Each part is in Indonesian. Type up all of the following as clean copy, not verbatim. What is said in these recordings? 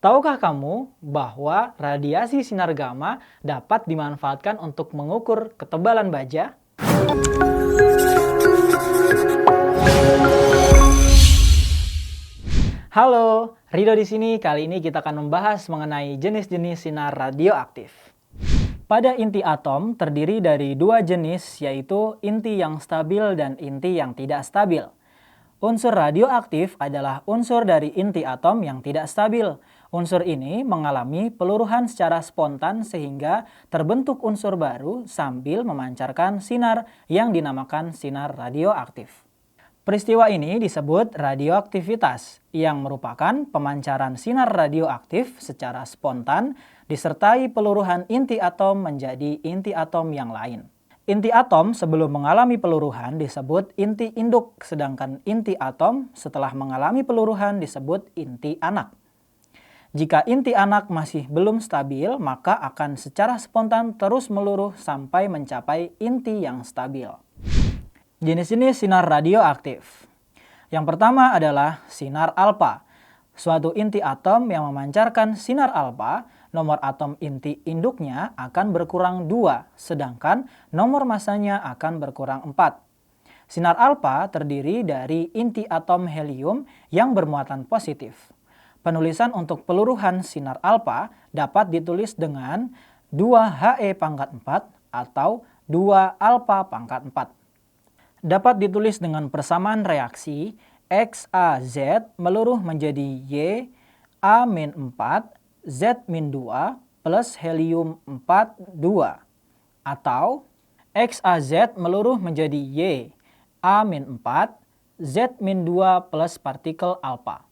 Tahukah kamu bahwa radiasi sinar gamma dapat dimanfaatkan untuk mengukur ketebalan baja? Halo, Rido di sini. Kali ini kita akan membahas mengenai jenis-jenis sinar radioaktif. Pada inti atom terdiri dari dua jenis, yaitu inti yang stabil dan inti yang tidak stabil. Unsur radioaktif adalah unsur dari inti atom yang tidak stabil. Unsur ini mengalami peluruhan secara spontan sehingga terbentuk unsur baru sambil memancarkan sinar yang dinamakan sinar radioaktif. Peristiwa ini disebut radioaktivitas, yang merupakan pemancaran sinar radioaktif secara spontan disertai peluruhan inti atom menjadi inti atom yang lain. Inti atom sebelum mengalami peluruhan disebut inti induk, sedangkan inti atom setelah mengalami peluruhan disebut inti anak. Jika inti anak masih belum stabil, maka akan secara spontan terus meluruh sampai mencapai inti yang stabil. Jenis-jenis sinar radioaktif. Yang pertama adalah sinar alfa. Suatu inti atom yang memancarkan sinar alfa, nomor atom inti induknya akan berkurang 2, sedangkan nomor masanya akan berkurang 4. Sinar alfa terdiri dari inti atom helium yang bermuatan positif. Penulisan untuk peluruhan sinar alfa dapat ditulis dengan 2He pangkat 4 atau 2 alfa pangkat 4. Dapat ditulis dengan persamaan reaksi XaZ meluruh menjadi Ya-4 Z-2 plus helium 4,2 atau XaZ meluruh menjadi Ya-4 Z-2 plus partikel alfa.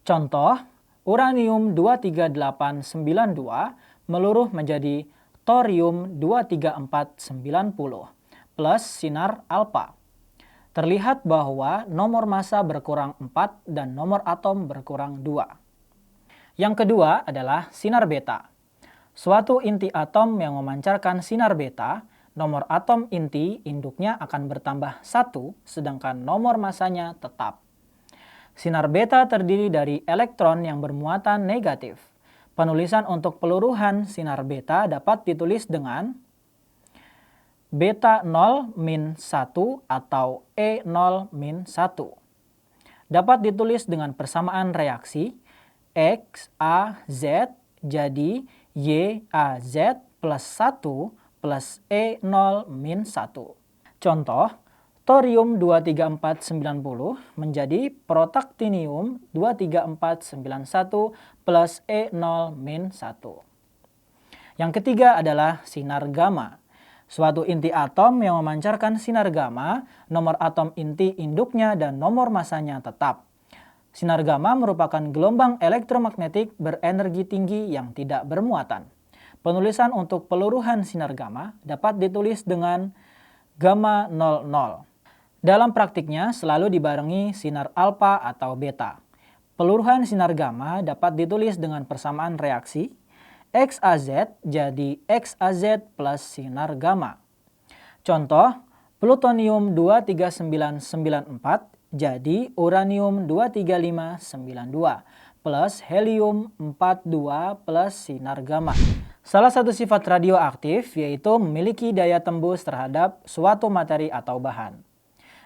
Contoh, uranium 23892 meluruh menjadi thorium 23490 plus sinar alfa. Terlihat bahwa nomor massa berkurang 4 dan nomor atom berkurang 2. Yang kedua adalah sinar beta. Suatu inti atom yang memancarkan sinar beta, nomor atom inti induknya akan bertambah 1, sedangkan nomor massanya tetap. Sinar beta terdiri dari elektron yang bermuatan negatif. Penulisan untuk peluruhan sinar beta dapat ditulis dengan beta 0-1 atau E0-1. Dapat ditulis dengan persamaan reaksi XaZ jadi YaZ plus 1 plus E0-1. Contoh, thorium 23490 menjadi protaktinium 23491 plus E0-1. Yang ketiga adalah sinar gamma. Suatu inti atom yang memancarkan sinar gamma, nomor atom inti induknya dan nomor massanya tetap. Sinar gamma merupakan gelombang elektromagnetik berenergi tinggi yang tidak bermuatan. Penulisan untuk peluruhan sinar gamma dapat ditulis dengan gamma 00. Dalam praktiknya selalu dibarengi sinar alfa atau beta. Peluruhan sinar gamma dapat ditulis dengan persamaan reaksi XaZ jadi XaZ plus sinar gamma. Contoh, plutonium 23994 jadi uranium 23592 plus helium 42 plus sinar gamma. Salah satu sifat radioaktif yaitu memiliki daya tembus terhadap suatu materi atau bahan.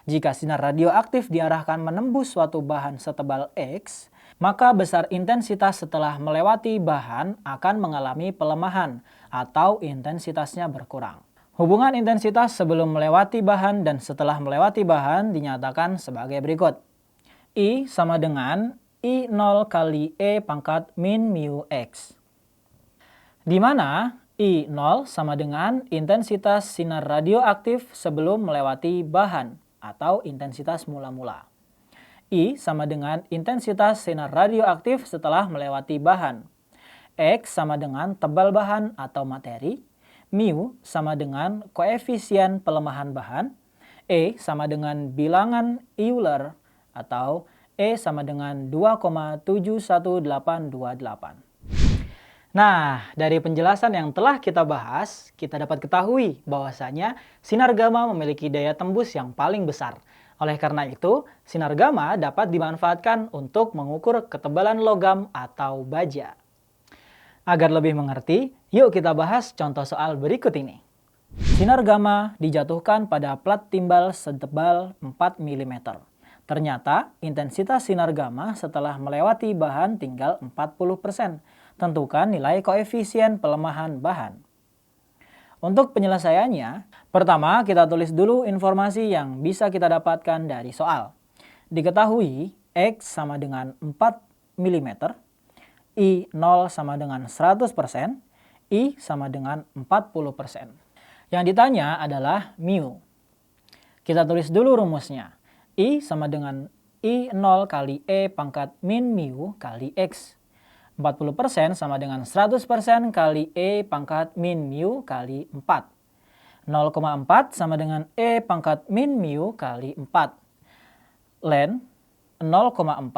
Jika sinar radioaktif diarahkan menembus suatu bahan setebal X, maka besar intensitas setelah melewati bahan akan mengalami pelemahan atau intensitasnya berkurang. Hubungan intensitas sebelum melewati bahan dan setelah melewati bahan dinyatakan sebagai berikut. I sama dengan I0 kali E pangkat min mu X. Di mana I0 sama dengan intensitas sinar radioaktif sebelum melewati bahan atau intensitas mula-mula. I sama dengan intensitas sinar radioaktif setelah melewati bahan. X sama dengan tebal bahan atau materi. Mu sama dengan koefisien pelemahan bahan. E sama dengan bilangan Euler atau E sama dengan 2,71828. Nah, dari penjelasan yang telah kita bahas, kita dapat ketahui bahwasanya sinar gamma memiliki daya tembus yang paling besar. Oleh karena itu, sinar gamma dapat dimanfaatkan untuk mengukur ketebalan logam atau baja. Agar lebih mengerti, yuk kita bahas contoh soal berikut ini. Sinar gamma dijatuhkan pada plat timbal setebal 4 mm. Ternyata, intensitas sinar gamma setelah melewati bahan tinggal 40%. Tentukan nilai koefisien pelemahan bahan. Untuk penyelesaiannya, pertama kita tulis dulu informasi yang bisa kita dapatkan dari soal. Diketahui X sama dengan 4 mm, I 0 sama dengan 100%, I sama dengan 40%. Yang ditanya adalah mu. Kita tulis dulu rumusnya. I sama dengan I 0 kali E pangkat min mu kali X. 40% sama dengan 100% kali E pangkat min mu kali 4. 0,4 sama dengan E pangkat min mu kali 4. Ln 0,4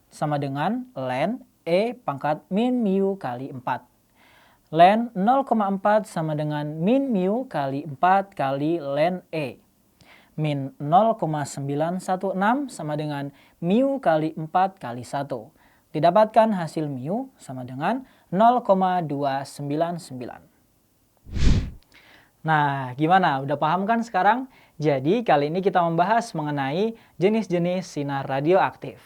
sama dengan ln E pangkat min mu kali 4. Ln 0,4 sama dengan min mu kali 4 kali ln E. Min 0,916 sama dengan mu kali 4 kali 1. Didapatkan hasil mu sama dengan 0,299. Nah, gimana? Udah paham kan sekarang? Jadi, kali ini kita membahas mengenai jenis-jenis sinar radioaktif.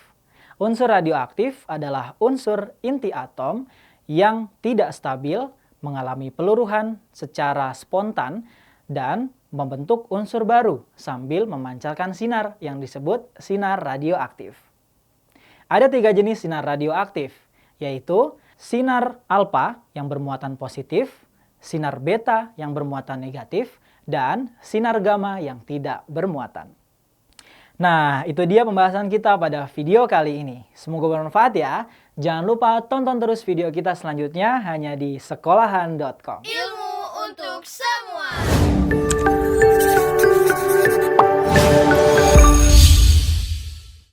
Unsur radioaktif adalah unsur inti atom yang tidak stabil, mengalami peluruhan secara spontan, dan membentuk unsur baru sambil memancarkan sinar yang disebut sinar radioaktif. Ada 3 jenis sinar radioaktif, yaitu sinar alfa yang bermuatan positif, sinar beta yang bermuatan negatif, dan sinar gamma yang tidak bermuatan. Nah, itu dia pembahasan kita pada video kali ini. Semoga bermanfaat ya. Jangan lupa tonton terus video kita selanjutnya hanya di sekolahan.com. Ilmu untuk semua.